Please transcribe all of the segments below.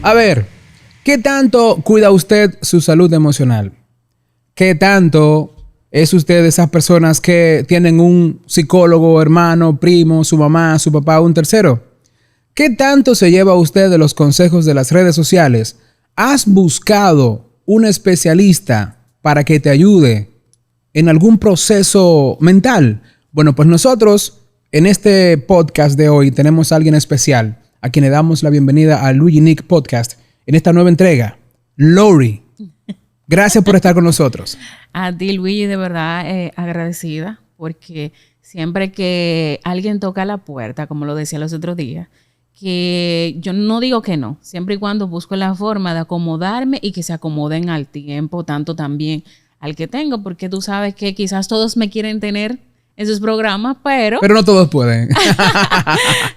A ver, ¿qué tanto cuida usted su salud emocional? ¿Qué tanto es usted de esas personas que tienen un psicólogo, hermano, primo, su mamá, su papá, un tercero? ¿Qué tanto se lleva usted de los consejos de las redes sociales? ¿Has buscado un especialista para que te ayude en algún proceso mental? Bueno, pues nosotros en este podcast de hoy tenemos a alguien especial a quien le damos la bienvenida a Luigi Nick Podcast en esta nueva entrega. Lori, gracias por estar con nosotros. A ti, Luigi, de verdad agradecida, porque siempre que alguien toca la puerta, como lo decía los otros días, que yo no digo que no, siempre y cuando busco la forma de acomodarme y que se acomoden al tiempo, tanto también al que tengo, porque tú sabes que quizás todos me quieren tener en sus programas, pero no todos pueden.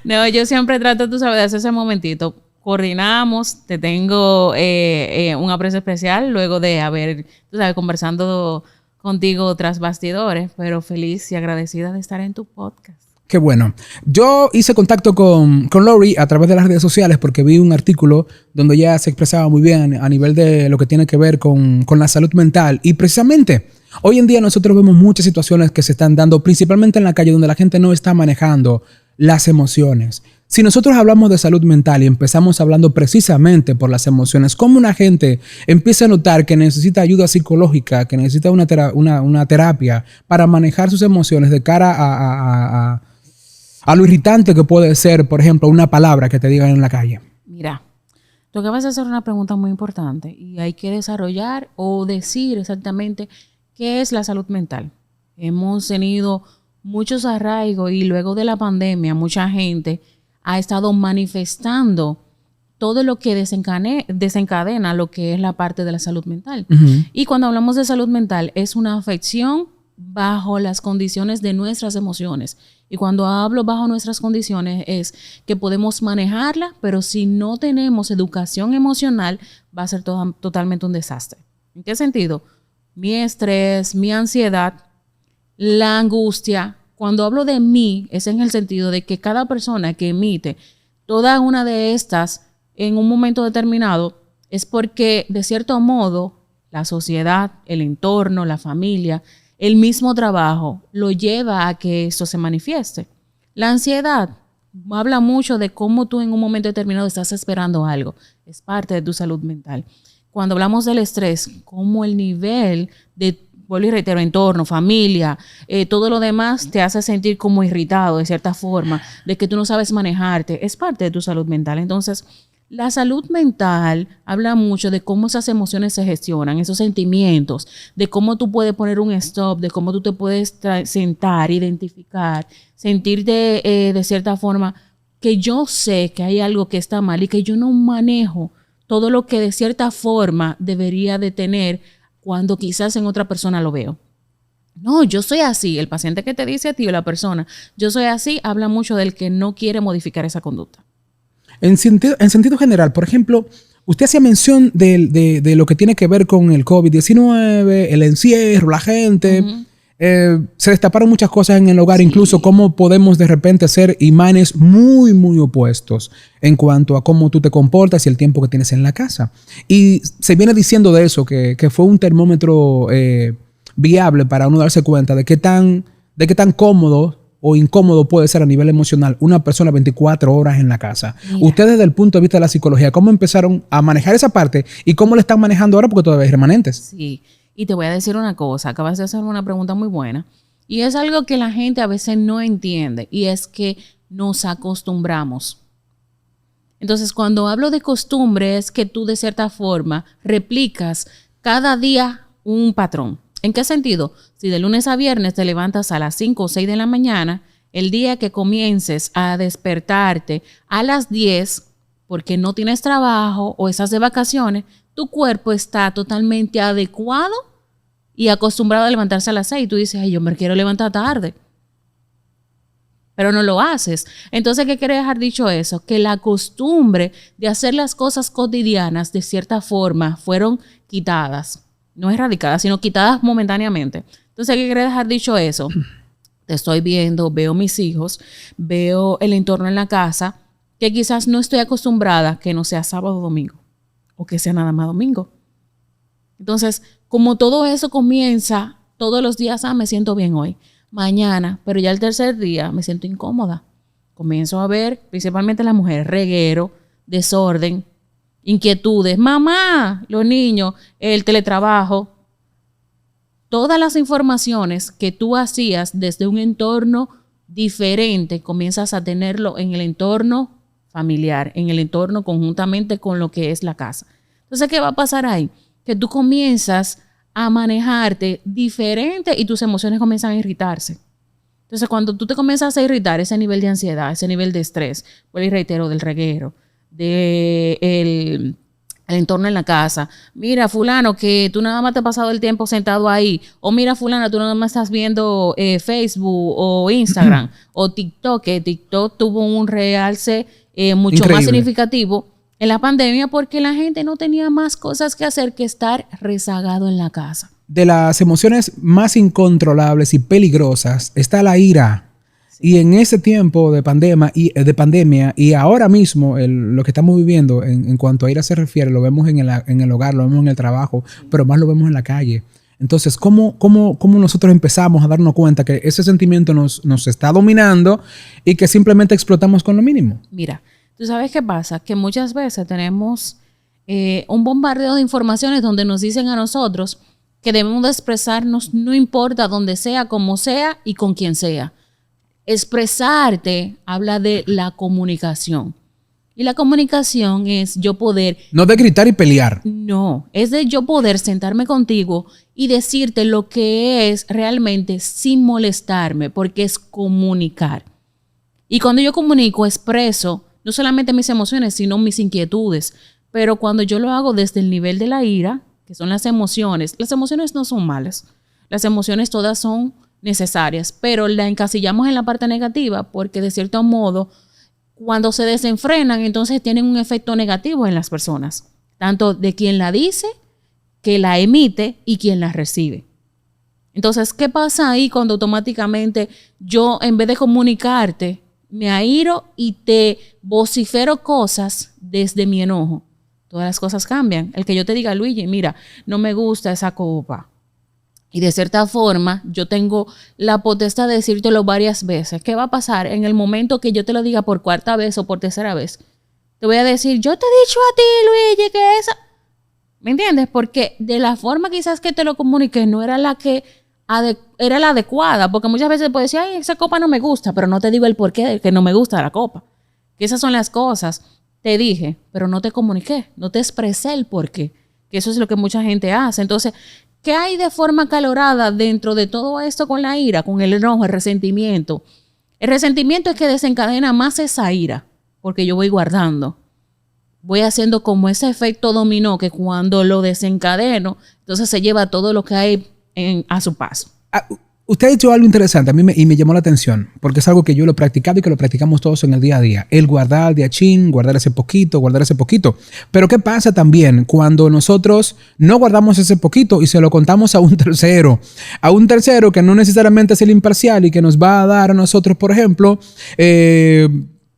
No, yo siempre trato, tú sabes, de hacer ese momentito. Coordinamos, te tengo un aprecio especial luego de haber, tú sabes, conversando contigo tras bastidores, pero feliz y agradecida de estar en tu podcast. Qué bueno. Yo hice contacto con Lori a través de las redes sociales porque vi un artículo donde ella se expresaba muy bien a nivel de lo que tiene que ver con la salud mental. Y precisamente hoy en día nosotros vemos muchas situaciones que se están dando, principalmente en la calle, donde la gente no está manejando las emociones. Si nosotros hablamos de salud mental y empezamos hablando precisamente por las emociones, ¿cómo una gente empieza a notar que necesita ayuda psicológica, que necesita una terapia para manejar sus emociones de cara a lo irritante que puede ser, por ejemplo, una palabra que te digan en la calle? Mira, tú acabas de hacer una pregunta muy importante y hay que desarrollar o decir exactamente qué es la salud mental. Hemos tenido muchos arraigos y luego de la pandemia mucha gente ha estado manifestando todo lo que desencadena lo que es la parte de la salud mental. Uh-huh. Y cuando hablamos de salud mental es una afección bajo las condiciones de nuestras emociones. Y cuando hablo bajo nuestras condiciones es que podemos manejarla, pero si no tenemos educación emocional va a ser totalmente un desastre. ¿En qué sentido? Mi estrés, mi ansiedad, la angustia. Cuando hablo de mí, es en el sentido de que cada persona que emite toda una de estas en un momento determinado es porque, de cierto modo, la sociedad, el entorno, la familia, el mismo trabajo lo lleva a que esto se manifieste. La ansiedad habla mucho de cómo tú en un momento determinado estás esperando algo. Es parte de tu salud mental. Cuando hablamos del estrés, cómo el nivel de, vuelvo y reitero, entorno, familia, todo lo demás te hace sentir como irritado de cierta forma, de que tú no sabes manejarte, es parte de tu salud mental. Entonces, la salud mental habla mucho de cómo esas emociones se gestionan, esos sentimientos, de cómo tú puedes poner un stop, de cómo tú te puedes sentar, identificar, sentirte de cierta forma que yo sé que hay algo que está mal y que yo no manejo todo lo que de cierta forma debería de tener cuando quizás en otra persona lo veo. No, yo soy así. El paciente que te dice a ti o la persona, yo soy así, habla mucho del que no quiere modificar esa conducta. En sentido general, por ejemplo, usted hacía mención de lo que tiene que ver con el COVID-19, el encierro, la gente. Uh-huh. Se destaparon muchas cosas en el hogar, sí. Incluso cómo podemos de repente ser imanes muy, muy opuestos en cuanto a cómo tú te comportas y el tiempo que tienes en la casa. Y se viene diciendo de eso, que fue un termómetro viable para uno darse cuenta de qué tan cómodo o incómodo puede ser a nivel emocional una persona 24 horas en la casa. Mira. Ustedes desde el punto de vista de la psicología, ¿cómo empezaron a manejar esa parte y cómo la están manejando ahora? Porque todavía hay remanentes. Sí, y te voy a decir una cosa, acabas de hacer una pregunta muy buena y es algo que la gente a veces no entiende y es que nos acostumbramos. Entonces, cuando hablo de costumbre es que tú de cierta forma replicas cada día un patrón. ¿En qué sentido? Si de lunes a viernes te levantas a las 5 o 6 de la mañana, el día que comiences a despertarte a las 10 porque no tienes trabajo o estás de vacaciones, tu cuerpo está totalmente adecuado y acostumbrado a levantarse a las 6. Tú dices, ay, yo me quiero levantar tarde. Pero no lo haces. Entonces, ¿qué quiere dejar dicho eso? Que la costumbre de hacer las cosas cotidianas de cierta forma fueron quitadas. No erradicadas, sino quitadas momentáneamente. Entonces, ¿qué quiere dejar dicho eso? Te estoy viendo, veo mis hijos, veo el entorno en la casa que quizás no estoy acostumbrada que no sea sábado o domingo, o que sea nada más domingo. Entonces, como todo eso comienza todos los días, me siento bien hoy, mañana, pero ya el tercer día me siento incómoda. Comienzo a ver, principalmente las mujeres, reguero, desorden, inquietudes, mamá, los niños, el teletrabajo. Todas las informaciones que tú hacías desde un entorno diferente, comienzas a tenerlo en el entorno familiar, en el entorno conjuntamente con lo que es la casa. Entonces, ¿qué va a pasar ahí? Que tú comienzas a manejarte diferente y tus emociones comienzan a irritarse. Entonces, cuando tú te comienzas a irritar, ese nivel de ansiedad, ese nivel de estrés, pues y reitero, del reguero, el entorno en la casa. Mira, fulano, que tú nada más te has pasado el tiempo sentado ahí. O mira, fulano, tú nada más estás viendo Facebook o Instagram o TikTok, que TikTok tuvo un realce mucho increíble, más significativo en la pandemia porque la gente no tenía más cosas que hacer que estar rezagado en la casa. De las emociones más incontrolables y peligrosas está la ira. Sí. Y en ese tiempo de pandemia y ahora mismo lo que estamos viviendo en cuanto a ira se refiere, lo vemos en el hogar, lo vemos en el trabajo, pero más lo vemos en la calle. Entonces, ¿cómo nosotros empezamos a darnos cuenta que ese sentimiento nos está dominando y que simplemente explotamos con lo mínimo? Mira, ¿tú sabes qué pasa? Que muchas veces tenemos un bombardeo de informaciones donde nos dicen a nosotros que debemos de expresarnos no importa dónde sea, cómo sea y con quién sea. Expresarte habla de la comunicación. Y la comunicación es yo poder... No de gritar y pelear. No, es de yo poder sentarme contigo y decirte lo que es realmente sin molestarme, porque es comunicar. Y cuando yo comunico, expreso no solamente mis emociones, sino mis inquietudes. Pero cuando yo lo hago desde el nivel de la ira, que son las emociones no son malas. Las emociones todas son necesarias, pero la encasillamos en la parte negativa porque de cierto modo, cuando se desenfrenan, entonces tienen un efecto negativo en las personas, tanto de quien la dice, que la emite y quien la recibe. Entonces, ¿qué pasa ahí cuando automáticamente yo, en vez de comunicarte, me airo y te vocifero cosas desde mi enojo? Todas las cosas cambian. El que yo te diga, Luigi, mira, no me gusta esa copa. Y de cierta forma, yo tengo la potestad de decírtelo varias veces. ¿Qué va a pasar en el momento que yo te lo diga por cuarta vez o por tercera vez? Te voy a decir, yo te he dicho a ti, Luigi, que esa... ¿Me entiendes? Porque de la forma quizás que te lo comuniqué no era la que era la adecuada. Porque muchas veces puedes decir, ay, esa copa no me gusta, pero no te digo el porqué de que no me gusta la copa. Que esas son las cosas. Te dije, pero no te comuniqué, no te expresé el porqué. Que eso es lo que mucha gente hace. Entonces, ¿qué hay de forma acalorada dentro de todo esto con la ira, con el enojo, el resentimiento? El resentimiento es que desencadena más esa ira, porque yo voy guardando. Voy haciendo como ese efecto dominó que cuando lo desencadeno, entonces se lleva todo lo que hay a su paso. Usted ha dicho algo interesante a mí me llamó la atención, porque es algo que yo lo he practicado y que lo practicamos todos en el día a día. El guardar de achín, guardar ese poquito. Pero ¿qué pasa también cuando nosotros no guardamos ese poquito y se lo contamos a un tercero? A un tercero que no necesariamente es el imparcial y que nos va a dar a nosotros, por ejemplo,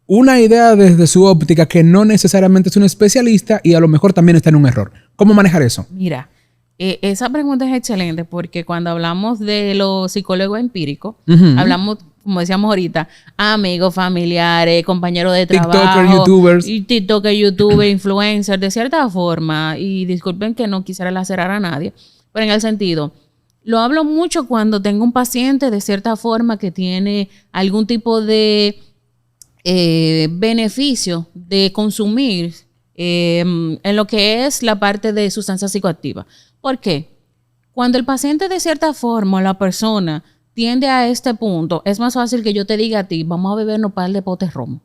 una idea desde su óptica que no necesariamente es un especialista y a lo mejor también está en un error. ¿Cómo manejar eso? Mira. Esa pregunta es excelente porque cuando hablamos de los psicólogos empíricos, hablamos, como decíamos ahorita, amigos, familiares, compañeros de trabajo, TikToker, YouTuber, influencer, de cierta forma, y disculpen que no quisiera lacerar a nadie, pero en el sentido, lo hablo mucho cuando tengo un paciente de cierta forma que tiene algún tipo de beneficio de consumir en lo que es la parte de sustancias psicoactivas. ¿Por qué? Cuando el paciente de cierta forma, la persona, tiende a este punto, es más fácil que yo te diga a ti, vamos a bebernos un par de potes romo,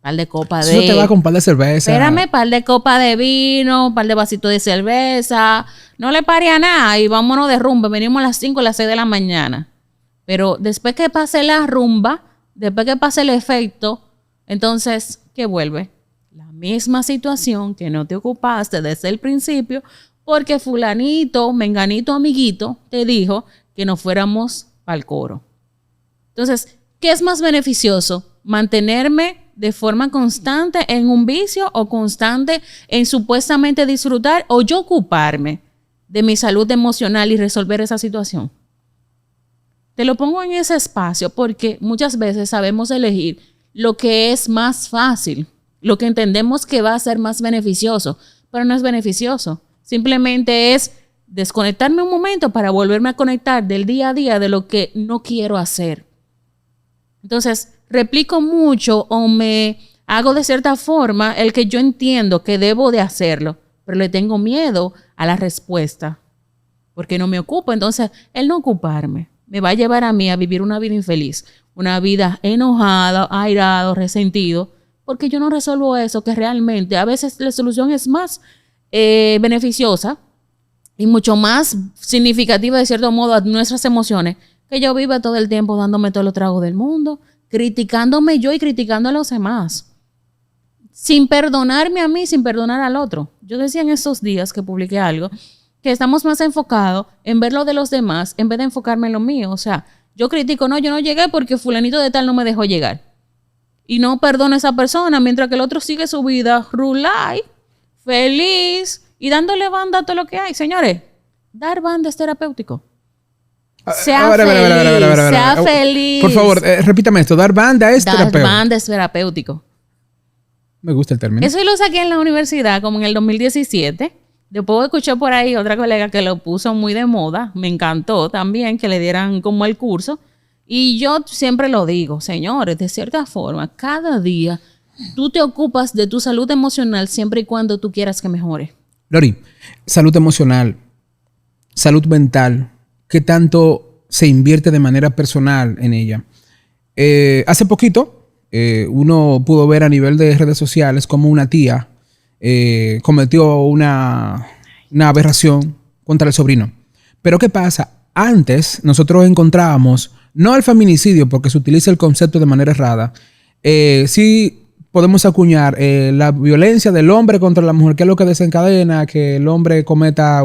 par de copa de... Eso te va con un par de cerveza. Espérame, par de copa de vino, un par de vasitos de cerveza, no le pare a nada y vámonos de rumba, venimos a las 5 o las 6 de la mañana. Pero después que pase la rumba, después que pase el efecto, entonces, ¿qué vuelve? La misma situación que no te ocupaste desde el principio, porque fulanito, menganito, amiguito, te dijo que nos fuéramos al coro. Entonces, ¿qué es más beneficioso? ¿Mantenerme de forma constante en un vicio o constante en supuestamente disfrutar o yo ocuparme de mi salud emocional y resolver esa situación. Te lo pongo en ese espacio porque muchas veces sabemos elegir lo que es más fácil, lo que entendemos que va a ser más beneficioso, pero no es beneficioso. Simplemente es desconectarme un momento para volverme a conectar del día a día de lo que no quiero hacer. Entonces, replico mucho o me hago de cierta forma el que yo entiendo que debo de hacerlo, pero le tengo miedo a la respuesta porque no me ocupo. Entonces, el no ocuparme me va a llevar a mí a vivir una vida infeliz, una vida enojada, airado, resentido, porque yo no resuelvo eso que realmente a veces la solución es más beneficiosa y mucho más significativa de cierto modo a nuestras emociones, que yo viva todo el tiempo dándome todos los tragos del mundo, criticándome yo y criticando a los demás, sin perdonarme a mí, sin perdonar al otro. Yo decía en estos días que publiqué algo, que estamos más enfocados en ver lo de los demás en vez de enfocarme en lo mío. O sea, yo critico, no, yo no llegué porque fulanito de tal no me dejó llegar. Y no perdono a esa persona mientras que el otro sigue su vida, rulay, feliz y dándole banda a todo lo que hay. Señores, dar banda es terapéutico. Sea feliz. Por favor, repítame esto. Dar banda es terapéutico. Dar banda es terapéutico. Me gusta el término. Eso yo lo saqué en la universidad como en el 2017. Después escuché por ahí otra colega que lo puso muy de moda. Me encantó también que le dieran como el curso. Y yo siempre lo digo, señores, de cierta forma, cada día tú te ocupas de tu salud emocional siempre y cuando tú quieras que mejore. Lori, salud emocional, salud mental, ¿qué tanto se invierte de manera personal en ella? Hace poquito, uno pudo ver a nivel de redes sociales cómo una tía cometió una aberración contra el sobrino. Pero ¿qué pasa? Antes nosotros encontrábamos, no el feminicidio porque se utiliza el concepto de manera errada, sí podemos acuñar la violencia del hombre contra la mujer, que es lo que desencadena que el hombre cometa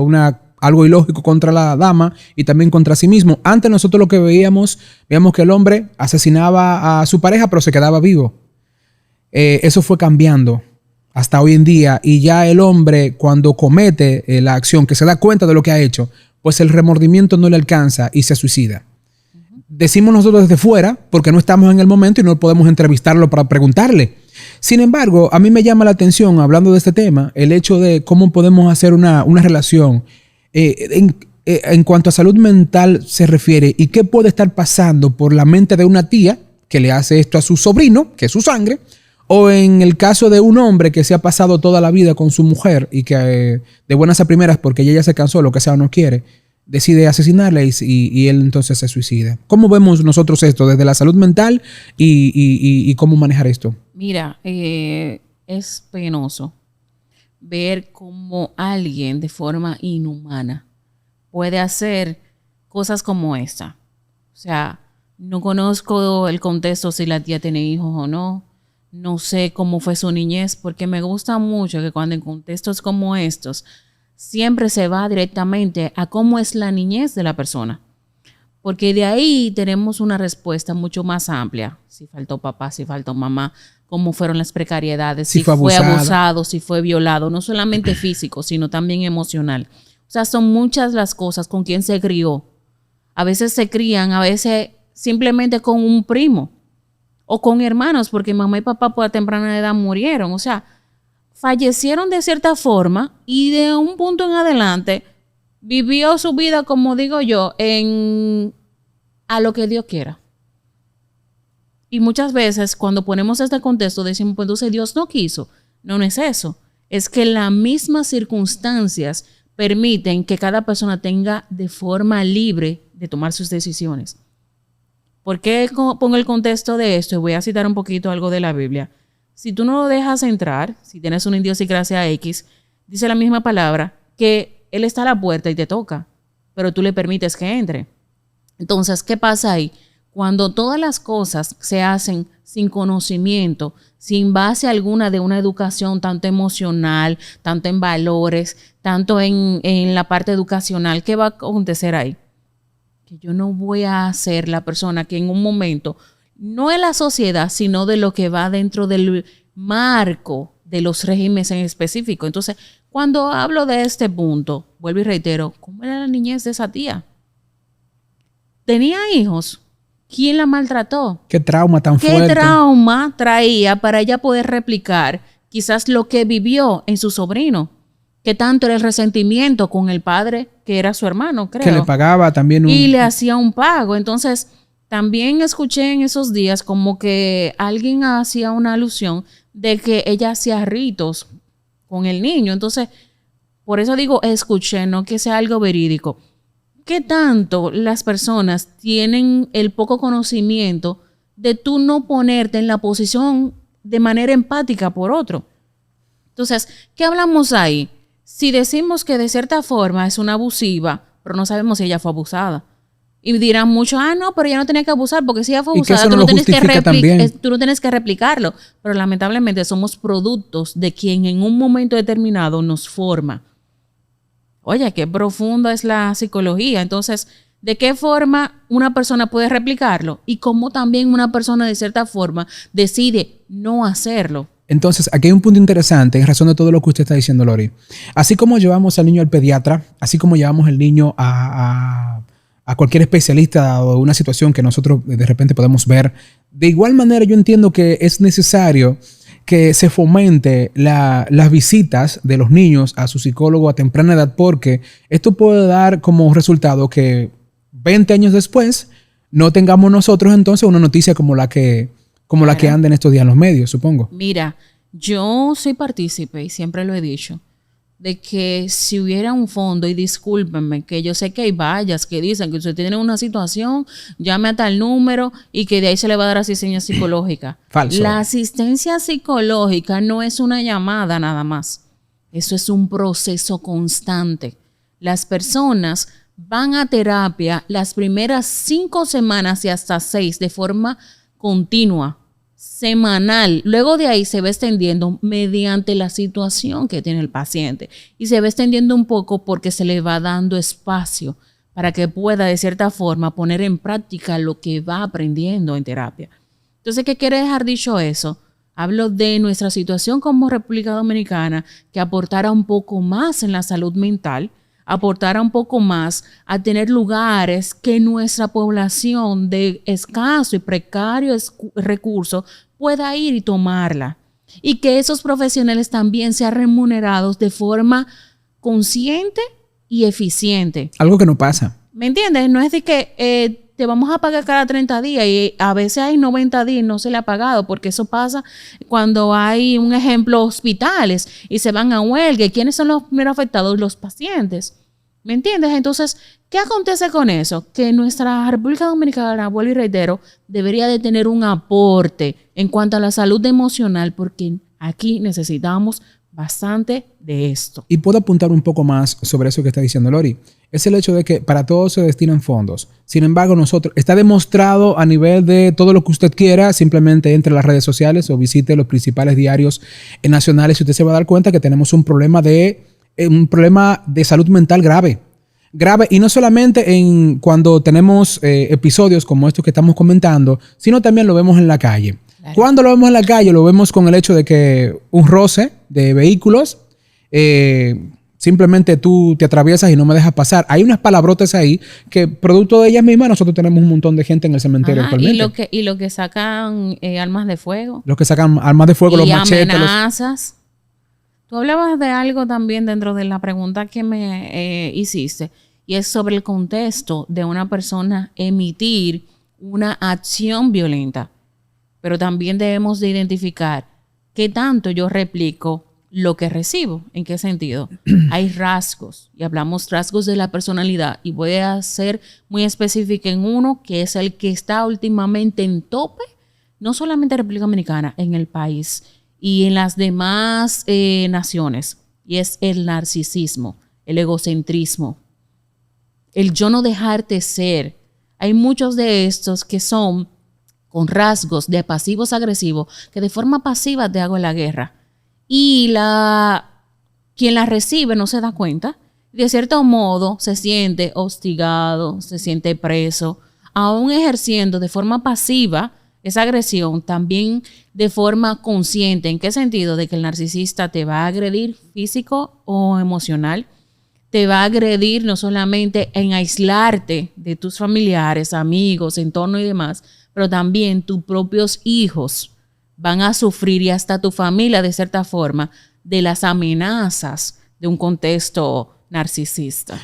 algo ilógico contra la dama y también contra sí mismo. Antes nosotros lo que veíamos que el hombre asesinaba a su pareja pero se quedaba vivo. Eso fue cambiando hasta hoy en día y ya el hombre cuando comete la acción, que se da cuenta de lo que ha hecho, pues el remordimiento no le alcanza y se suicida. Decimos nosotros desde fuera porque no estamos en el momento y no podemos entrevistarlo para preguntarle. Sin embargo, a mí me llama la atención, hablando de este tema, el hecho de cómo podemos hacer una relación en cuanto a salud mental se refiere y qué puede estar pasando por la mente de una tía que le hace esto a su sobrino, que es su sangre, o en el caso de un hombre que se ha pasado toda la vida con su mujer y que de buenas a primeras, porque ella ya se cansó, lo que sea, no quiere, decide asesinarle y él entonces se suicida. ¿Cómo vemos nosotros esto desde la salud mental y cómo manejar esto? Mira, es penoso ver cómo alguien de forma inhumana puede hacer cosas como esta. O sea, no conozco el contexto si la tía tiene hijos o no. No sé cómo fue su niñez, porque me gusta mucho que cuando en contextos como estos siempre se va directamente a cómo es la niñez de la persona. Porque de ahí tenemos una respuesta mucho más amplia. Si faltó papá, si faltó mamá, cómo fueron las precariedades, si fue abusado, si fue violado, no solamente físico, sino también emocional. O sea, son muchas las cosas con quien se crió. A veces se crían, a veces simplemente con un primo o con hermanos, porque mamá y papá pues a temprana edad murieron. O sea, fallecieron de cierta forma y de un punto en adelante vivió su vida, como digo yo, a lo que Dios quiera. Y muchas veces cuando ponemos este contexto decimos, pues entonces Dios no quiso. No, no es eso. Es que las mismas circunstancias permiten que cada persona tenga de forma libre de tomar sus decisiones. ¿Por qué pongo el contexto de esto? Y voy a citar un poquito algo de la Biblia. Si tú no lo dejas entrar, si tienes una idiosincrasia X, dice la misma palabra, que Él está a la puerta y te toca, pero tú le permites que entre. Entonces, ¿qué pasa ahí? Cuando todas las cosas se hacen sin conocimiento, sin base alguna de una educación tanto emocional, tanto en valores, tanto en la parte educacional, ¿qué va a acontecer ahí? Que yo no voy a ser la persona que en un momento no en la sociedad, sino de lo que va dentro del marco de los regímenes en específico. Entonces, cuando hablo de este punto, vuelvo y reitero, ¿cómo era la niñez de esa tía? ¿Tenía hijos? ¿Quién la maltrató? ¿Qué trauma tan fuerte? ¿Qué trauma traía para ella poder replicar quizás lo que vivió en su sobrino? ¿Qué tanto era el resentimiento con el padre, que era su hermano, creo? Que le pagaba también y le hacía un pago. Entonces, también escuché en esos días como que alguien hacía una alusión de que ella hacía ritos con el niño. Entonces, por eso digo escuché, no que sea algo verídico. ¿Qué tanto las personas tienen el poco conocimiento de tú no ponerte en la posición de manera empática por otro? Entonces, ¿qué hablamos ahí? Si decimos que de cierta forma es una abusiva, pero no sabemos si ella fue abusada. Y dirán mucho, no, pero ella no tenía que abusar, porque si ella fue abusada, tú no tienes que replicarlo. Pero lamentablemente somos productos de quien en un momento determinado nos forma. Oye, qué profunda es la psicología. Entonces, ¿de qué forma una persona puede replicarlo? Y cómo también una persona de cierta forma decide no hacerlo. Entonces, aquí hay un punto interesante en razón de todo lo que usted está diciendo, Lori. Así como llevamos al niño al pediatra, así como llevamos al niño a cualquier especialista o una situación que nosotros de repente podemos ver, de igual manera yo entiendo que es necesario que se fomente las visitas de los niños a su psicólogo a temprana edad, porque esto puede dar como resultado que 20 años después no tengamos nosotros entonces una noticia como la que anda en estos días en los medios, supongo. Mira, yo soy partícipe y siempre lo he dicho, de que si hubiera un fondo, y discúlpenme, que yo sé que hay vallas que dicen que usted tiene una situación, llame a tal número y que de ahí se le va a dar asistencia psicológica. Falso. La asistencia psicológica no es una llamada nada más. Eso es un proceso constante. Las personas van a terapia las primeras 5 semanas y hasta 6 de forma continua, semanal. Luego de ahí se va extendiendo mediante la situación que tiene el paciente y se va extendiendo un poco porque se le va dando espacio para que pueda de cierta forma poner en práctica lo que va aprendiendo en terapia. Entonces, ¿qué quiere dejar dicho eso? Hablo de nuestra situación como República Dominicana, que aportara un poco más en la salud mental, aportara un poco más a tener lugares que nuestra población de escaso y precario recursos pueda ir y tomarla. Y que esos profesionales también sean remunerados de forma consciente y eficiente. Algo que no pasa. ¿Me entiendes? No es de que te vamos a pagar cada 30 días y a veces hay 90 días y no se le ha pagado, porque eso pasa cuando hay, un ejemplo, hospitales y se van a huelga. ¿Quiénes son los primeros afectados? Los pacientes. ¿Me entiendes? Entonces, ¿qué acontece con eso? Que nuestra República Dominicana, vuelvo y reitero, debería de tener un aporte en cuanto a la salud emocional, porque aquí necesitamos bastante de esto. Y puedo apuntar un poco más sobre eso que está diciendo Lori. Es el hecho de que para todo se destinan fondos. Sin embargo, está demostrado a nivel de todo lo que usted quiera, simplemente entre las redes sociales o visite los principales diarios nacionales y usted se va a dar cuenta que tenemos un problema de salud mental grave. Y no solamente cuando tenemos episodios como estos que estamos comentando, sino también lo vemos en la calle. Claro. Cuando lo vemos en la calle, lo vemos con el hecho de que un roce de vehículos, simplemente tú te atraviesas y no me dejas pasar. Hay unas palabrotas ahí que, producto de ellas mismas, nosotros tenemos un montón de gente en el cementerio actualmente. Y lo que sacan armas de fuego. Los que sacan armas de fuego, los machetes. Amenazas. Tú hablabas de algo también dentro de la pregunta que me hiciste, y es sobre el contexto de una persona emitir una acción violenta. Pero también debemos de identificar qué tanto yo replico lo que recibo. ¿En qué sentido? Hay rasgos, y hablamos rasgos de la personalidad, y voy a ser muy específica en uno que es el que está últimamente en tope, no solamente en República Dominicana, en el país y en las demás naciones, y es el narcisismo, el egocentrismo, el yo no dejarte ser. Hay muchos de estos que son con rasgos de pasivos agresivos, que de forma pasiva te hago la guerra. Y quien la recibe no se da cuenta. De cierto modo se siente hostigado, se siente preso, aún ejerciendo de forma pasiva esa agresión también de forma consciente. ¿En qué sentido? De que el narcisista te va a agredir físico o emocional. Te va a agredir no solamente en aislarte de tus familiares, amigos, entorno y demás, pero también tus propios hijos van a sufrir, y hasta tu familia, de cierta forma, de las amenazas de un contexto narcisista.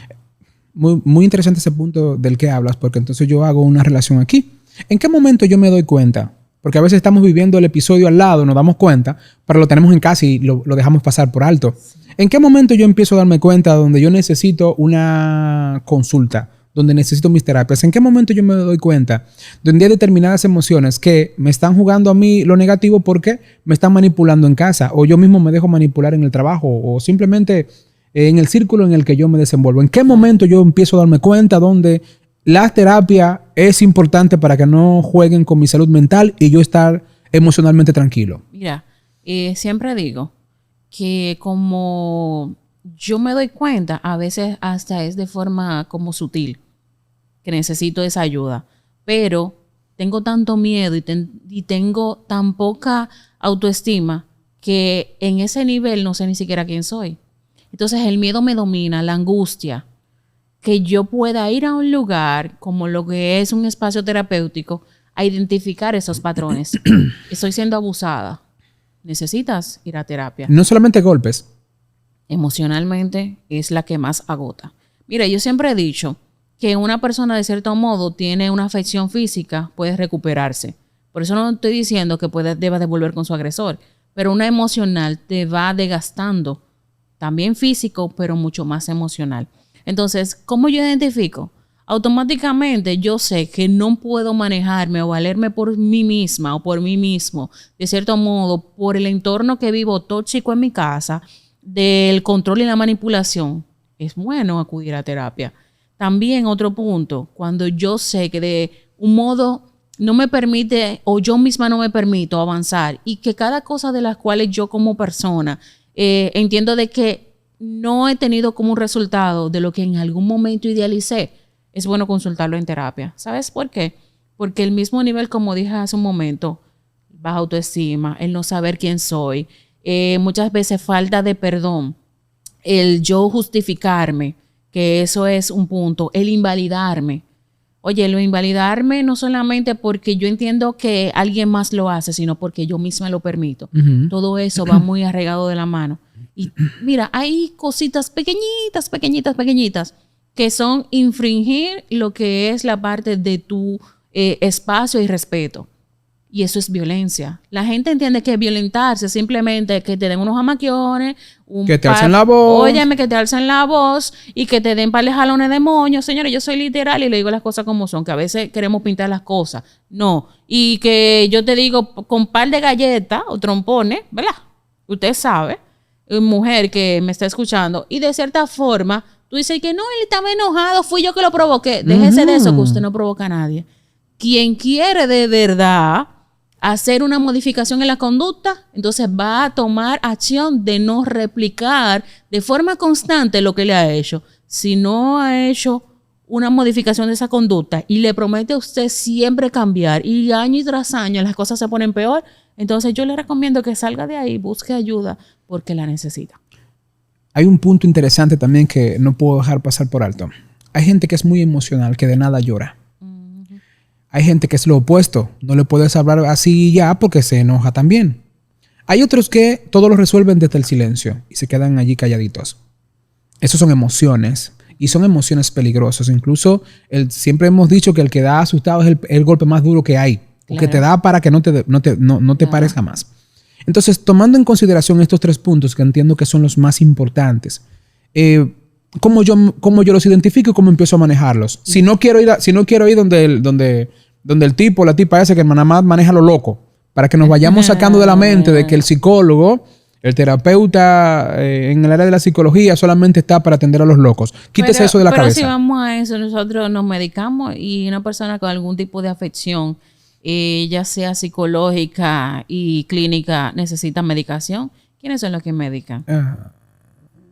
Muy, muy interesante ese punto del que hablas, porque entonces yo hago una relación aquí. ¿En qué momento yo me doy cuenta? Porque a veces estamos viviendo el episodio al lado, nos damos cuenta, pero lo tenemos en casa y lo dejamos pasar por alto. ¿En qué momento yo empiezo a darme cuenta donde yo necesito una consulta, donde necesito mis terapias? ¿En qué momento yo me doy cuenta donde hay determinadas emociones que me están jugando a mí lo negativo porque me están manipulando en casa, o yo mismo me dejo manipular en el trabajo, o simplemente en el círculo en el que yo me desenvuelvo? ¿En qué momento yo empiezo a darme cuenta donde la terapia es importante para que no jueguen con mi salud mental y yo estar emocionalmente tranquilo? Mira, siempre digo que como yo me doy cuenta, a veces hasta es de forma como sutil, que necesito esa ayuda, pero tengo tanto miedo y tengo tan poca autoestima que en ese nivel no sé ni siquiera quién soy. Entonces el miedo me domina, la angustia, que yo pueda ir a un lugar como lo que es un espacio terapéutico a identificar esos patrones. Estoy siendo abusada. Necesitas ir a terapia. No solamente golpes. Emocionalmente es la que más agota. Mira, yo siempre he dicho que una persona de cierto modo tiene una afección física, puede recuperarse. Por eso no estoy diciendo que deba devolver con su agresor, pero una emocional te va desgastando. También físico, pero mucho más emocional. Entonces, ¿cómo yo identifico? Automáticamente yo sé que no puedo manejarme o valerme por mí misma o por mí mismo, de cierto modo, por el entorno que vivo tóxico en mi casa, del control y la manipulación. Es bueno acudir a terapia. También otro punto, cuando yo sé que de un modo no me permite, o yo misma no me permito avanzar, y que cada cosa de las cuales yo como persona entiendo de que no he tenido como un resultado de lo que en algún momento idealicé, es bueno consultarlo en terapia. ¿Sabes por qué? Porque el mismo nivel, como dije hace un momento, baja autoestima, el no saber quién soy, muchas veces falta de perdón, el yo justificarme, que eso es un punto, el invalidarme. Oye, lo invalidarme no solamente porque yo entiendo que alguien más lo hace, sino porque yo misma lo permito. Todo eso va muy arraigado de la mano. Y mira, hay cositas pequeñitas, que son infringir lo que es la parte de tu espacio y respeto. Y eso es violencia. La gente entiende que violentarse es simplemente que te den unos jamaquiones, que te alcen la voz. Óyeme, que te alcen la voz y que te den pares jalones de moño. Señores, yo soy literal y le digo las cosas como son, que a veces queremos pintar las cosas. No. Y que yo te digo con par de galletas o trompones, ¿verdad? Usted sabe, mujer que me está escuchando, y de cierta forma tú dices que no, él estaba enojado, fui yo que lo provoqué. Déjese de eso, que usted no provoca a nadie. Quien quiere de verdad hacer una modificación en la conducta, entonces va a tomar acción de no replicar de forma constante lo que le ha hecho. Si no ha hecho una modificación de esa conducta y le promete a usted siempre cambiar y año tras año las cosas se ponen peor, entonces yo le recomiendo que salga de ahí, busque ayuda porque la necesita. Hay un punto interesante también que no puedo dejar pasar por alto. Hay gente que es muy emocional, que de nada llora. Hay gente que es lo opuesto. No le puedes hablar así ya porque se enoja también. Hay otros que todo lo resuelven desde el silencio y se quedan allí calladitos. Esas son emociones y son emociones peligrosas. Incluso siempre hemos dicho que el que da asustado es el golpe más duro que hay. Claro. O que te da para que no te pares jamás. Entonces, tomando en consideración estos 3 puntos que entiendo que son los más importantes, ¿cómo yo los identifico y cómo empiezo a manejarlos? Si no quiero ir donde el tipo o la tipa ese que nada más maneja lo loco, para que nos vayamos sacando de la mente de que el psicólogo, el terapeuta en el área de la psicología solamente está para atender a los locos. Quítese eso de la cabeza. Pero si vamos a eso, nosotros nos medicamos y una persona con algún tipo de afección, ya sea psicológica y clínica, necesita medicación. ¿Quiénes son los que medican?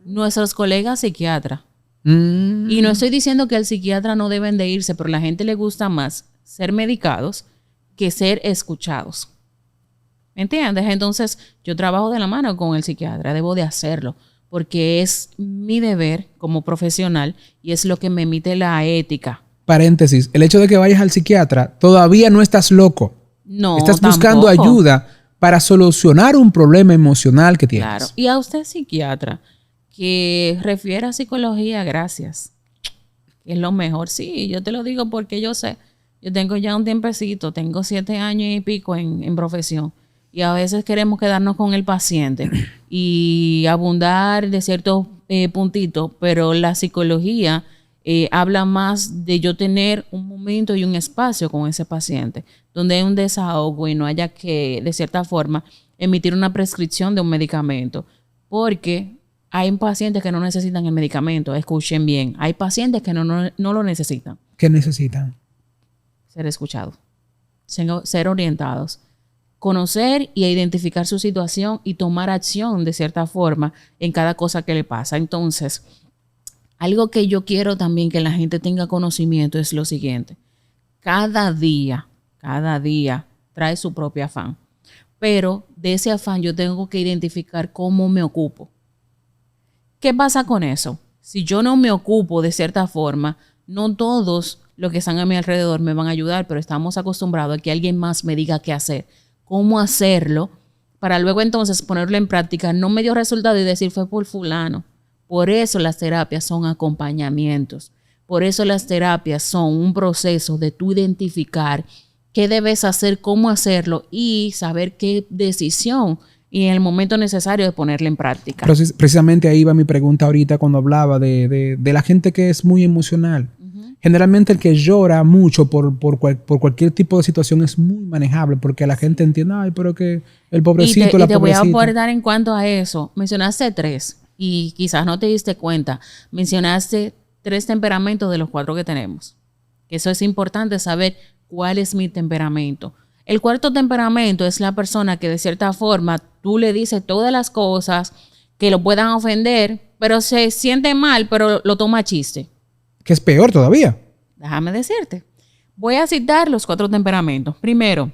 Nuestros colegas psiquiatras. Y no estoy diciendo que el psiquiatra no deben de irse, pero a la gente le gusta más ser medicados que ser escuchados. ¿Me entiendes? Entonces, yo trabajo de la mano con el psiquiatra, debo de hacerlo, porque es mi deber como profesional y es lo que me emite la ética. Paréntesis, el hecho de que vayas al psiquiatra, todavía no estás loco. No, estás buscando tampoco. ayuda para solucionar un problema emocional que tienes. Claro. Y a usted, psiquiatra, que refiere a psicología, gracias. Es lo mejor. Sí, yo te lo digo porque yo sé. Yo tengo ya un tiempecito, tengo 7 años y pico en profesión. Y a veces queremos quedarnos con el paciente y abundar de ciertos puntitos, pero la psicología habla más de yo tener un momento y un espacio con ese paciente, donde hay un desahogo y no haya que, de cierta forma, emitir una prescripción de un medicamento. Porque hay pacientes que no necesitan el medicamento, escuchen bien. Hay pacientes que no lo necesitan. ¿Qué necesitan? Ser escuchados, ser orientados, conocer y identificar su situación y tomar acción de cierta forma en cada cosa que le pasa. Entonces, algo que yo quiero también que la gente tenga conocimiento es lo siguiente. Cada día trae su propio afán. Pero de ese afán yo tengo que identificar cómo me ocupo. ¿Qué pasa con eso? Si yo no me ocupo de cierta forma, no todos los que están a mi alrededor me van a ayudar, pero estamos acostumbrados a que alguien más me diga qué hacer, cómo hacerlo, para luego entonces ponerlo en práctica. No me dio resultado y decir fue por fulano. Por eso las terapias son acompañamientos. Por eso las terapias son un proceso de tú identificar qué debes hacer, cómo hacerlo y saber qué decisión y en el momento necesario de ponerla en práctica. Precisamente ahí va mi pregunta ahorita cuando hablaba de la gente que es muy emocional. Generalmente el que llora mucho por cualquier tipo de situación es muy manejable porque la gente entiende, ay, pero que el pobrecito, la pobrecita. Y te voy a abordar en cuanto a eso. Mencionaste 3 y quizás no te diste cuenta. Mencionaste 3 temperamentos de los 4 que tenemos. Eso es importante saber cuál es mi temperamento. El 4º temperamento es la persona que de cierta forma tú le dices todas las cosas que lo puedan ofender, pero se siente mal, pero lo toma a chiste. Que es peor todavía. Déjame decirte. Voy a citar los 4 temperamentos. Primero,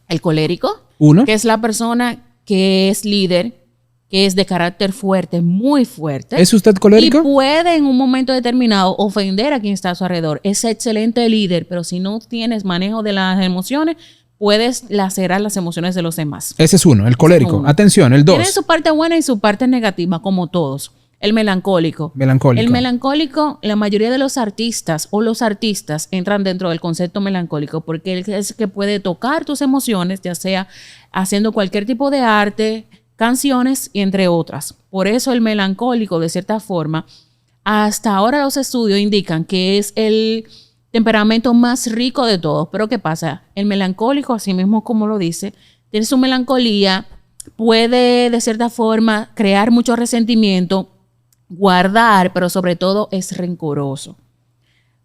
el colérico, que es la persona que es líder, que es de carácter fuerte, muy fuerte. ¿Es usted colérico? Y puede en un momento determinado ofender a quien está a su alrededor. Es excelente líder, pero si no tienes manejo de las emociones, puedes lacerar las emociones de los demás. Ese es uno, el colérico. Atención, el 2. Tiene su parte buena y su parte negativa, como todos. El melancólico. El melancólico, la mayoría de los artistas entran dentro del concepto melancólico porque él es el que puede tocar tus emociones, ya sea haciendo cualquier tipo de arte, canciones y entre otras. Por eso el melancólico, de cierta forma, hasta ahora los estudios indican que es el temperamento más rico de todos. Pero ¿qué pasa? El melancólico, así mismo como lo dice, tiene su melancolía, puede de cierta forma crear mucho resentimiento, guardar, pero sobre todo es rencoroso.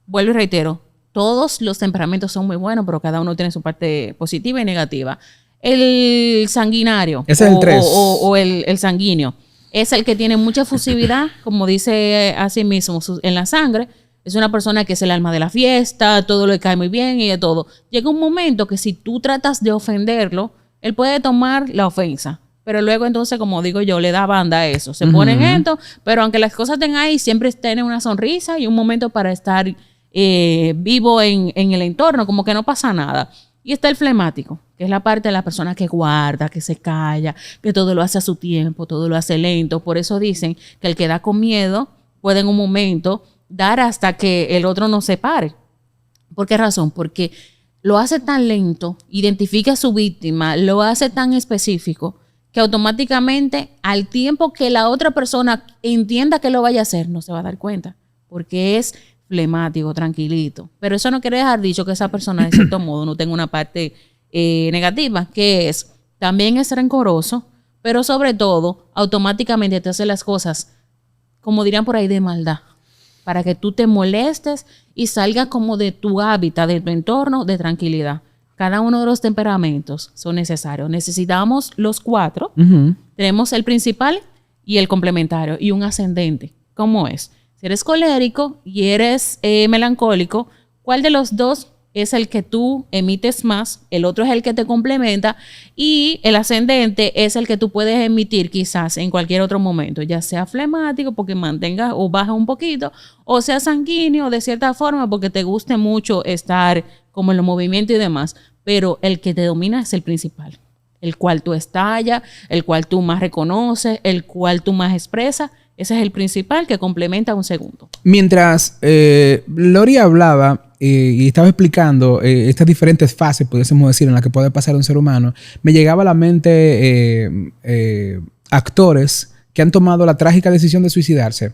Vuelvo y reitero, todos los temperamentos son muy buenos, pero cada uno tiene su parte positiva y negativa. El sanguinario es el 3. o el sanguíneo es el que tiene mucha efusividad, como dice así mismo, en la sangre. Es una persona que es el alma de la fiesta, todo le cae muy bien y de todo. Llega un momento que si tú tratas de ofenderlo, él puede tomar la ofensa. Pero luego entonces, como digo yo, le da banda a eso. Se ponen esto, pero aunque las cosas estén ahí, siempre tienen una sonrisa y un momento para estar vivo en el entorno, como que no pasa nada. Y está el flemático, que es la parte de la persona que guarda, que se calla, que todo lo hace a su tiempo, todo lo hace lento. Por eso dicen que el que da con miedo puede en un momento dar hasta que el otro no se pare. ¿Por qué razón? Porque lo hace tan lento, identifica a su víctima, lo hace tan específico, que automáticamente al tiempo que la otra persona entienda que lo vaya a hacer, no se va a dar cuenta, porque es flemático, tranquilito. Pero eso no quiere dejar dicho que esa persona de cierto modo no tenga una parte negativa, que es, también es rencoroso, pero sobre todo automáticamente te hace las cosas, como dirían por ahí, de maldad, para que tú te molestes y salgas como de tu hábitat, de tu entorno, de tranquilidad. Cada uno de los temperamentos son necesarios. Necesitamos los 4. Tenemos el principal y el complementario y un ascendente. ¿Cómo es? Si eres colérico y eres melancólico, ¿cuál de los dos es el que tú emites más, el otro es el que te complementa y el ascendente es el que tú puedes emitir quizás en cualquier otro momento, ya sea flemático porque mantenga o baja un poquito, o sea sanguíneo de cierta forma porque te guste mucho estar como en los movimientos y demás, pero el que te domina es el principal, el cual tú estallas, el cual tú más reconoces, el cual tú más expresas. Ese es el principal que complementa a un segundo. Mientras Lori hablaba y estaba explicando estas diferentes fases, pudiésemos decir, en las que puede pasar un ser humano, me llegaba a la mente actores que han tomado la trágica decisión de suicidarse.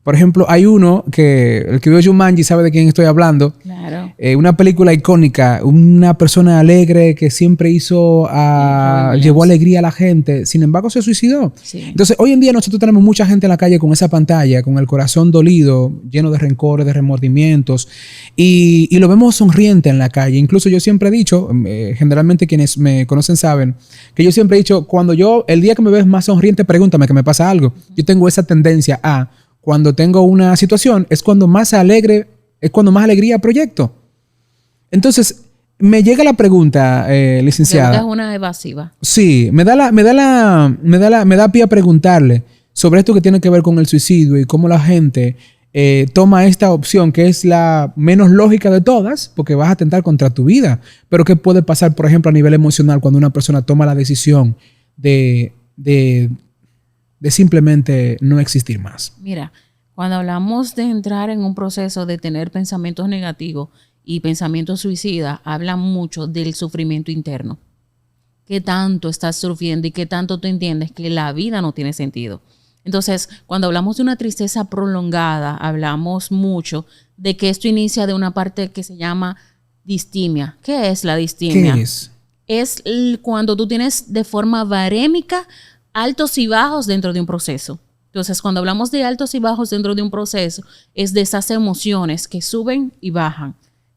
Por ejemplo, hay uno que, el que vio Jumanji sabe de quién estoy hablando. Claro. Una película icónica, una persona alegre que siempre llevó alegría a la gente. Sin embargo, se suicidó. Sí. Entonces, hoy en día nosotros tenemos mucha gente en la calle con esa pantalla, con el corazón dolido, lleno de rencores, de remordimientos. Y lo vemos sonriente en la calle. Incluso yo siempre he dicho, generalmente quienes me conocen saben, que yo siempre he dicho, el día que me ves más sonriente, pregúntame que me pasa algo. Yo tengo esa tendencia a... Cuando tengo una situación, es cuando más alegría proyecto. Entonces, me llega la pregunta, licenciada. Es una evasiva. Sí, me da pie a preguntarle sobre esto que tiene que ver con el suicidio y cómo la gente toma esta opción, que es la menos lógica de todas, porque vas a atentar contra tu vida. Pero ¿qué puede pasar, por ejemplo, a nivel emocional cuando una persona toma la decisión de simplemente no existir más? Mira, cuando hablamos de entrar en un proceso de tener pensamientos negativos y pensamientos suicidas, habla mucho del sufrimiento interno. ¿Qué tanto estás sufriendo y qué tanto tú entiendes que la vida no tiene sentido? Entonces, cuando hablamos de una tristeza prolongada, hablamos mucho de que esto inicia de una parte que se llama distimia. ¿Qué es la distimia? ¿Qué es? Es cuando tú tienes de forma barémica altos y bajos dentro de un proceso. Entonces, cuando hablamos de altos y bajos dentro de un proceso, es de esas emociones que suben y bajan.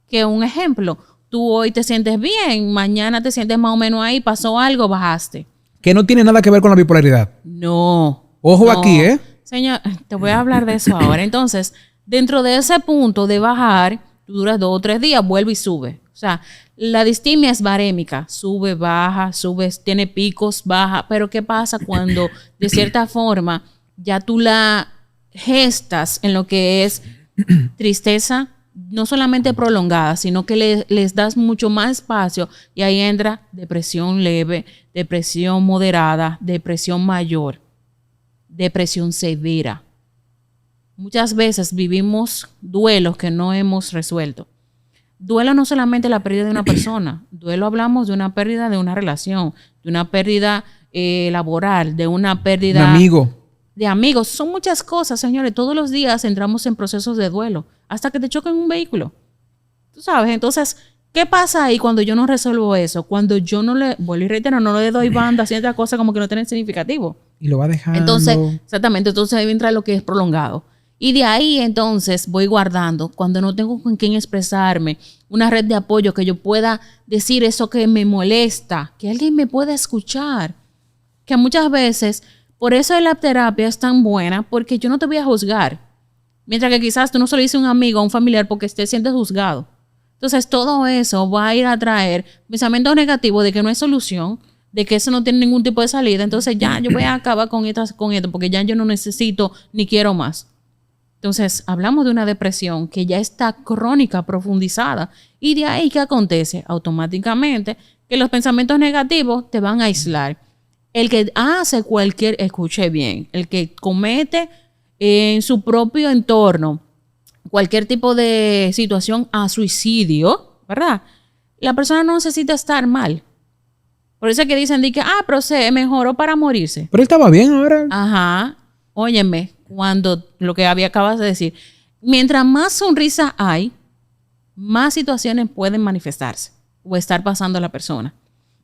Que un ejemplo, tú hoy te sientes bien, mañana te sientes más o menos ahí, pasó algo, bajaste. Que no tiene nada que ver con la bipolaridad. No. Ojo no. aquí, ¿eh? Señor, te voy a hablar de eso ahora. Entonces, dentro de ese punto de bajar, tú duras 2 o 3 días, vuelve y sube. O sea, la distimia es barémica, sube, baja, sube, tiene picos, baja, pero ¿qué pasa cuando de cierta forma ya tú la gestas en lo que es tristeza, no solamente prolongada, sino que les das mucho más espacio y ahí entra depresión leve, depresión moderada, depresión mayor, depresión severa? Muchas veces vivimos duelos que no hemos resuelto. Duelo no solamente la pérdida de una persona. Duelo hablamos de una pérdida de una relación, de una pérdida laboral, de una pérdida... Un amigo. De amigos. Son muchas cosas, señores. Todos los días entramos en procesos de duelo hasta que te choquen un vehículo. Tú sabes, entonces, ¿qué pasa ahí cuando yo no resuelvo eso? Cuando yo no le, vuelvo y reitero, no le doy banda, cierta cosa como que no tiene significativo. Y lo va dejando. Entonces, exactamente, entonces ahí entra lo que es prolongado. Y de ahí entonces voy guardando, cuando no tengo con quién expresarme, una red de apoyo que yo pueda decir eso que me molesta, que alguien me pueda escuchar. Que muchas veces, por eso la terapia es tan buena, porque yo no te voy a juzgar. Mientras que quizás tú no se lo dices a un amigo o a un familiar porque te sientes juzgado. Entonces todo eso va a ir a traer pensamientos negativos de que no hay solución, de que eso no tiene ningún tipo de salida. Entonces ya yo voy a acabar con esto porque ya yo no necesito ni quiero más. Entonces, hablamos de una depresión que ya está crónica, profundizada. Y de ahí, ¿qué acontece? Automáticamente, que los pensamientos negativos te van a aislar. El que hace escuche bien, el que comete en su propio entorno cualquier tipo de situación a suicidio, ¿verdad? La persona no necesita estar mal. Por eso es que dicen que, pero se mejoró para morirse. Pero él estaba bien ahora. Ajá. Óyeme, cuando lo que acabas de decir, mientras más sonrisa hay, más situaciones pueden manifestarse o estar pasando a la persona.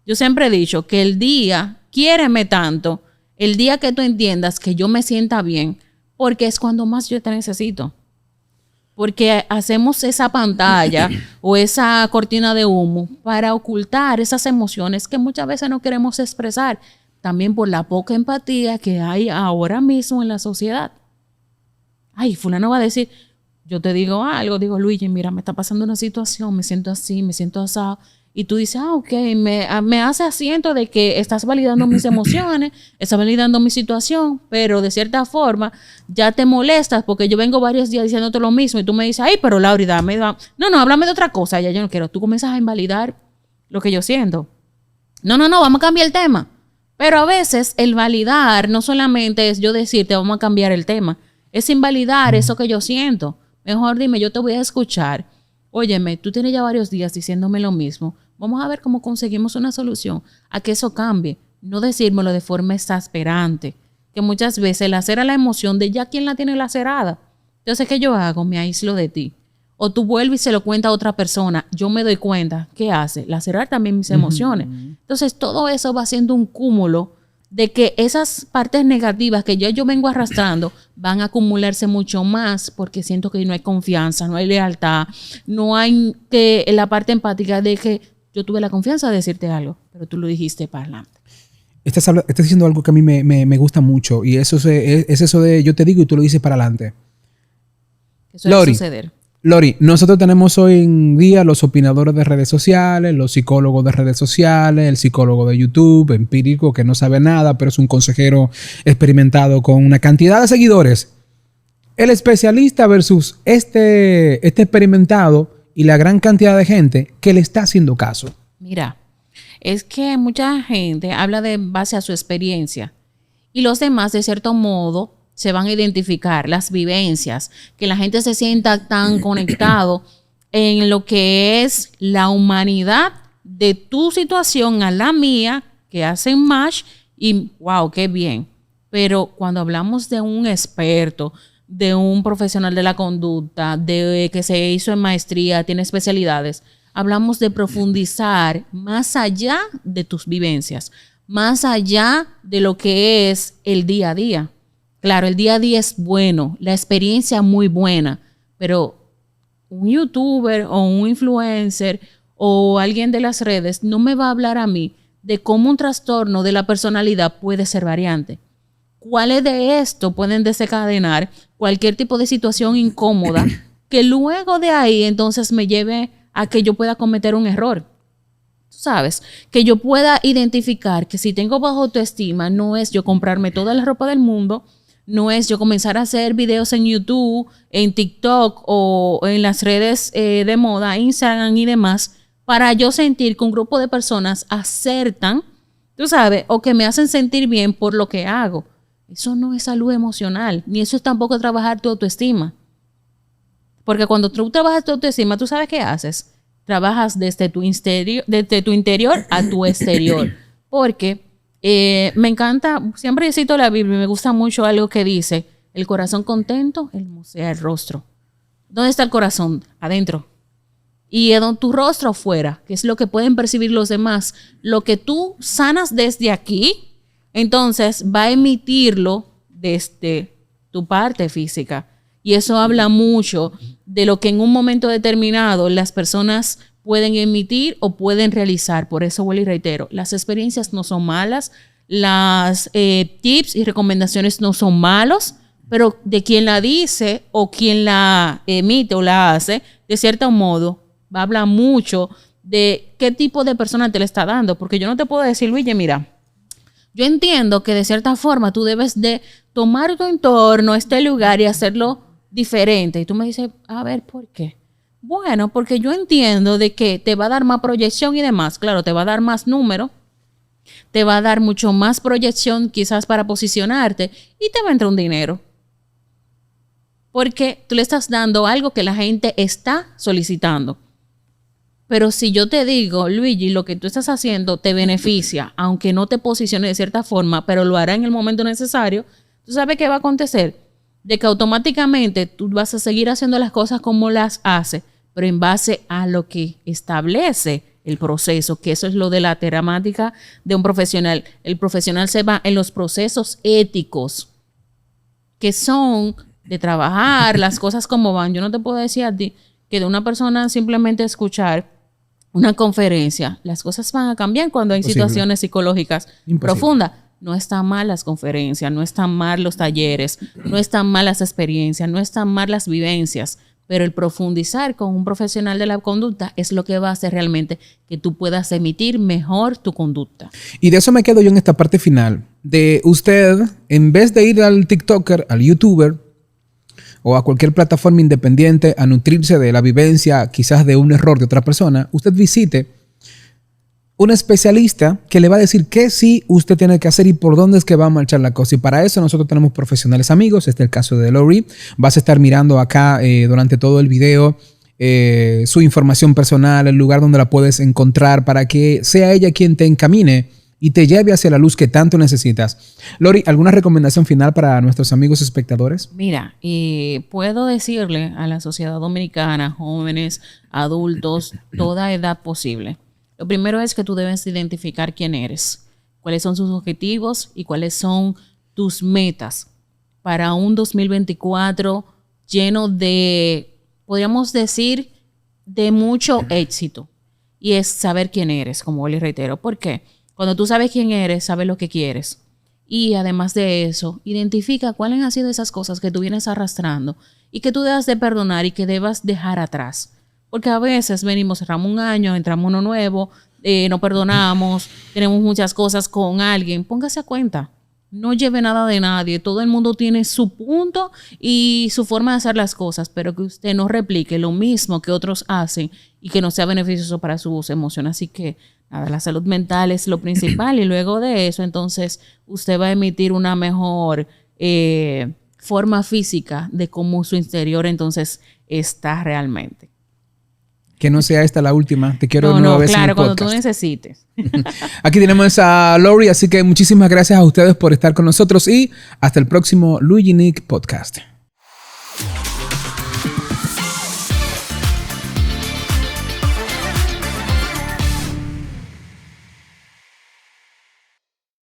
Yo siempre he dicho que el día, quiéreme tanto, el día que tú entiendas que yo me sienta bien, porque es cuando más yo te necesito. Porque hacemos esa pantalla o esa cortina de humo para ocultar esas emociones que muchas veces no queremos expresar. También por la poca empatía que hay ahora mismo en la sociedad. Ay, fulano va a decir, yo te digo algo, digo, Luigi, mira, me está pasando una situación, me siento así, me siento asado. Y tú dices, ok, me hace asiento de que estás validando mis emociones, estás validando mi situación, pero de cierta forma ya te molestas porque yo vengo varios días diciéndote lo mismo y tú me dices, ay, pero Laura, no, háblame de otra cosa, ya yo no quiero. Tú comienzas a invalidar lo que yo siento. No, vamos a cambiar el tema. Pero a veces el validar no solamente es yo decirte, vamos a cambiar el tema, es invalidar eso que yo siento. Mejor dime, yo te voy a escuchar. Óyeme, tú tienes ya varios días diciéndome lo mismo. Vamos a ver cómo conseguimos una solución a que eso cambie. No decírmelo de forma exasperante, que muchas veces lacera la emoción de ya quien la tiene lacerada. Entonces, ¿qué yo hago? Me aíslo de ti. O tú vuelves y se lo cuentas a otra persona. Yo me doy cuenta. ¿Qué hace? Lacerar también mis emociones. Entonces, todo eso va siendo un cúmulo de que esas partes negativas que yo vengo arrastrando van a acumularse mucho más porque siento que no hay confianza, no hay lealtad, no hay que la parte empática de que yo tuve la confianza de decirte algo, pero tú lo dijiste para adelante. Estás diciendo algo que a mí me gusta mucho y eso es eso de yo te digo y tú lo dices para adelante. Eso debe suceder. Lori, nosotros tenemos hoy en día los opinadores de redes sociales, los psicólogos de redes sociales, el psicólogo de YouTube, empírico, que no sabe nada, pero es un consejero experimentado con una cantidad de seguidores. El especialista versus este experimentado y la gran cantidad de gente que le está haciendo caso. Mira, es que mucha gente habla de base a su experiencia y los demás, de cierto modo, se van a identificar las vivencias, que la gente se sienta tan conectado en lo que es la humanidad de tu situación a la mía, que hacen match y wow, qué bien. Pero cuando hablamos de un experto, de un profesional de la conducta, de que se hizo en maestría, tiene especialidades, hablamos de profundizar más allá de tus vivencias, más allá de lo que es el día a día. Claro, el día a día es bueno, la experiencia muy buena, pero un youtuber o un influencer o alguien de las redes no me va a hablar a mí de cómo un trastorno de la personalidad puede ser variante. ¿Cuáles de esto pueden desencadenar cualquier tipo de situación incómoda que luego de ahí entonces me lleve a que yo pueda cometer un error? ¿Sabes? Que yo pueda identificar que si tengo baja autoestima no es yo comprarme toda la ropa del mundo, no es yo comenzar a hacer videos en YouTube, en TikTok o en las redes de moda, Instagram y demás, para yo sentir que un grupo de personas acertan, tú sabes, o que me hacen sentir bien por lo que hago. Eso no es salud emocional, ni eso es tampoco trabajar tu autoestima. Porque cuando tú trabajas tu autoestima, ¿tú sabes qué haces? Trabajas desde tu interior a tu exterior. Porque me encanta, siempre cito la Biblia y me gusta mucho algo que dice, el corazón contento, hermosea el rostro. ¿Dónde está el corazón? Adentro. Y tu rostro afuera, que es lo que pueden percibir los demás. Lo que tú sanas desde aquí, entonces va a emitirlo desde tu parte física. Y eso habla mucho de lo que en un momento determinado las personas pueden emitir o pueden realizar. Por eso vuelvo y reitero, las experiencias no son malas, las tips y recomendaciones no son malos, pero de quien la dice o quien la emite o la hace, de cierto modo, va a hablar mucho de qué tipo de persona te le está dando. Porque yo no te puedo decir, Luigi, mira, yo entiendo que de cierta forma tú debes de tomar tu entorno, este lugar y hacerlo diferente. Y tú me dices, a ver, ¿por qué? Bueno, porque yo entiendo de que te va a dar más proyección y demás. Claro, te va a dar más número, te va a dar mucho más proyección quizás para posicionarte y te va a entrar un dinero. Porque tú le estás dando algo que la gente está solicitando. Pero si yo te digo, Luigi, lo que tú estás haciendo te beneficia, aunque no te posicione de cierta forma, pero lo hará en el momento necesario, ¿tú sabes qué va a acontecer? De que automáticamente tú vas a seguir haciendo las cosas como las hace, pero en base a lo que establece el proceso, que eso es lo de la temática de un profesional. El profesional se va en los procesos éticos, que son de trabajar las cosas como van. Yo no te puedo decir a ti que de una persona simplemente escuchar una conferencia, las cosas van a cambiar cuando hay situaciones psicológicas profundas. No están mal las conferencias, no están mal los talleres, no están mal las experiencias, no están mal las vivencias. pero el profundizar con un profesional de la conducta es lo que va a hacer realmente que tú puedas emitir mejor tu conducta. Y de eso me quedo yo en esta parte final. De usted, en vez de ir al TikToker, al YouTuber o a cualquier plataforma independiente a nutrirse de la vivencia quizás de un error de otra persona, usted visite un especialista que le va a decir qué sí usted tiene que hacer y por dónde es que va a marchar la cosa. Y para eso nosotros tenemos profesionales amigos. Este es el caso de Lori. Vas a estar mirando acá durante todo el video su información personal, el lugar donde la puedes encontrar para que sea ella quien te encamine y te lleve hacia la luz que tanto necesitas. Lori, ¿alguna recomendación final para nuestros amigos espectadores? Mira, puedo decirle a la sociedad dominicana, jóvenes, adultos, toda edad posible. Lo primero es que tú debes identificar quién eres, cuáles son sus objetivos y cuáles son tus metas para un 2024 lleno de, podríamos decir, de mucho éxito. Y es saber quién eres, como les reitero. ¿Por qué? Cuando tú sabes quién eres, sabes lo que quieres. Y además de eso, identifica cuáles han sido esas cosas que tú vienes arrastrando y que tú debas de perdonar y que debas dejar atrás. Porque a veces venimos, cerramos un año, entramos uno nuevo, no perdonamos, tenemos muchas cosas con alguien. Póngase a cuenta, no lleve nada de nadie. Todo el mundo tiene su punto y su forma de hacer las cosas, pero que usted no replique lo mismo que otros hacen y que no sea beneficioso para sus emociones. Así que nada, la salud mental es lo principal y luego de eso, entonces, usted va a emitir una mejor forma física de cómo su interior entonces está realmente. Que no sea esta la última. Te quiero nueva vez en el podcast. Cuando tú necesites. Aquí tenemos a Lori, así que muchísimas gracias a ustedes por estar con nosotros y hasta el próximo Luigi Nick Podcast.